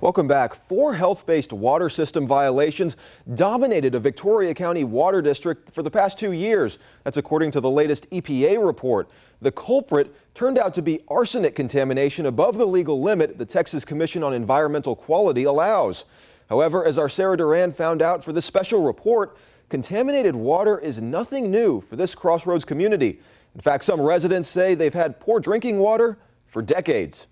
Welcome back. 4 health-based water system violations dominated a Victoria County water district for the past 2 years. That's according to the latest EPA report. The culprit turned out to be arsenic contamination above the legal limit the Texas Commission on Environmental Quality allows. However, as our Sarah Duran found out for this special report, contaminated water is nothing new for this Crossroads community. In fact, some residents say they've had poor drinking water for decades.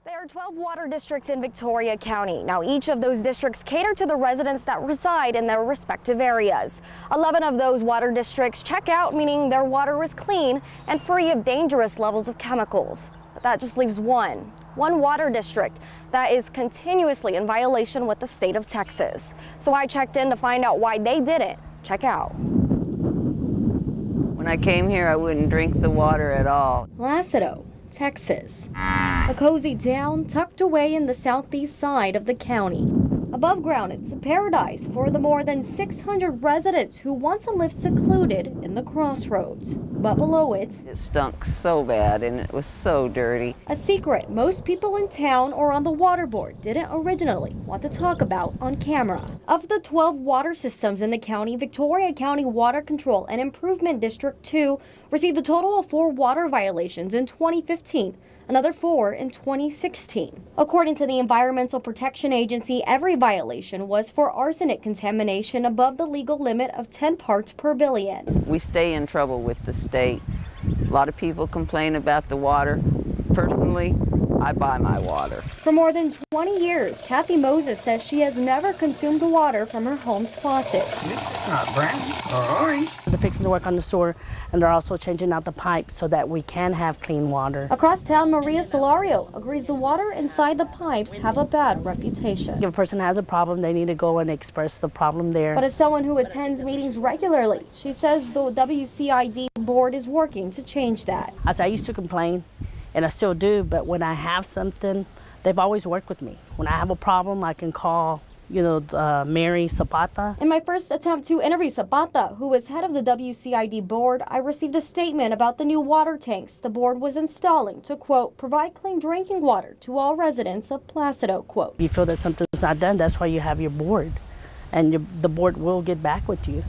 There are 12 water districts in Victoria County. Now, each of those districts cater to the residents that reside in their respective areas. 11 of those water districts check out, meaning their water is clean and free of dangerous levels of chemicals. But that just leaves one water district that is continuously in violation with the state of Texas. So I checked in to find out why they didn't. Check out. When I came here, I wouldn't drink the water at all. Placido, Texas. A cozy town tucked away in the southeast side of the county. Above ground, it's a paradise for the more than 600 residents who want to live secluded in the Crossroads. But below it stunk so bad and it was so dirty. A secret most people in town or on the water board didn't originally want to talk about on camera. Of the 12 water systems in the county, Victoria County Water Control and Improvement District 2 received a total of 4 water violations in 2015. Another 4 in 2016. According to the Environmental Protection Agency, every violation was for arsenic contamination above the legal limit of 10 parts per billion. We stay in trouble with the state. A lot of people complain about the water. Personally, I buy my water. For more than 20 years, Kathy Moses says she has never consumed the water from her home's faucet. It's not brown or orange. They're fixing to work on the sewer, and they're also changing out the pipes so that we can have clean water. Across town, Maria Solario agrees the water inside the pipes have a bad reputation. If a person has a problem, they need to go and express the problem there. But as someone who attends meetings regularly, she says the WCID board is working to change that. I used to complain, and I still do, but when I have something, they've always worked with me. When I have a problem, I can call, Mary Zapata. In my first attempt to interview Zapata, who is head of the WCID board, I received a statement about the new water tanks the board was installing to, quote, provide clean drinking water to all residents of Placido, quote. If you feel that something's not done, that's why you have your board, and the board will get back with you.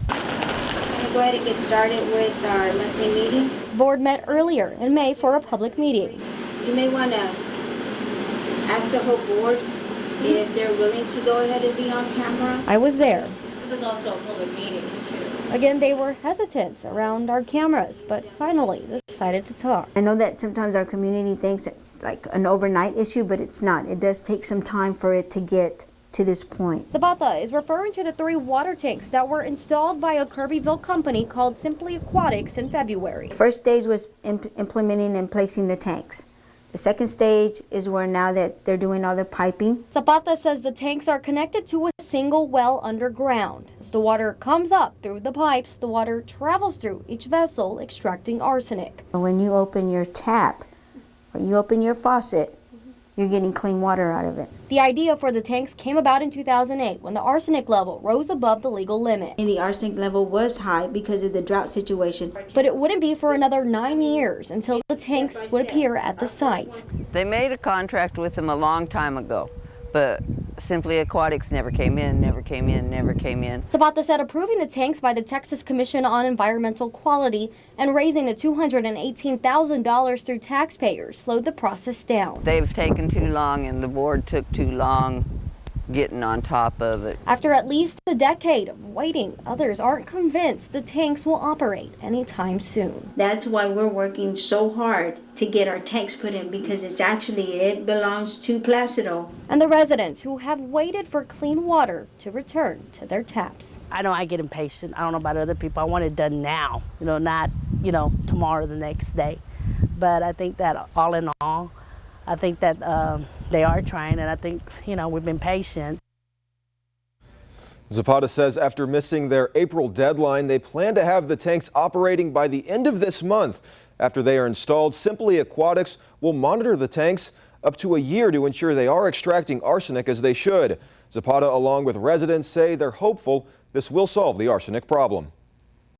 Go ahead and get started with our monthly meeting. Board met earlier in May for a public meeting. You may want to ask the whole board if they're willing to go ahead and be on camera. I was there. This is also a public meeting, too. Again, they were hesitant around our cameras, but finally decided to talk. I know that sometimes our community thinks it's like an overnight issue, but it's not. It does take some time for it to get to this point. Zapata is referring to the 3 water tanks that were installed by a Kirbyville company called Simply Aquatics in February. The first stage was implementing and placing the tanks. The second stage is where now that they're doing all the piping. Zapata says the tanks are connected to a single well underground. As the water comes up through the pipes, the water travels through each vessel, extracting arsenic. When you open your tap or you open your faucet, you're getting clean water out of it. The idea for the tanks came about in 2008 when the arsenic level rose above the legal limit. And the arsenic level was high because of the drought situation. But it wouldn't be for another 9 years until the tanks would appear at the site. They made a contract with them a long time ago, but Simply Aquatics never came in. Zapata said approving the tanks by the Texas Commission on Environmental Quality and raising the $218,000 through taxpayers slowed the process down. They've taken too long and the board took too long getting on top of it. After at least a decade of waiting, others aren't convinced the tanks will operate anytime soon. That's why we're working so hard to get our tanks put in, because it belongs to Placido. And the residents who have waited for clean water to return to their taps. I know I get impatient. I don't know about other people. I want it done now, not, tomorrow or the next day. But I think that all in all, I think that they are trying, and I think, we've been patient. Zapata says after missing their April deadline, they plan to have the tanks operating by the end of this month. After they are installed, Simply Aquatics will monitor the tanks up to a year to ensure they are extracting arsenic as they should. Zapata, along with residents, say they're hopeful this will solve the arsenic problem.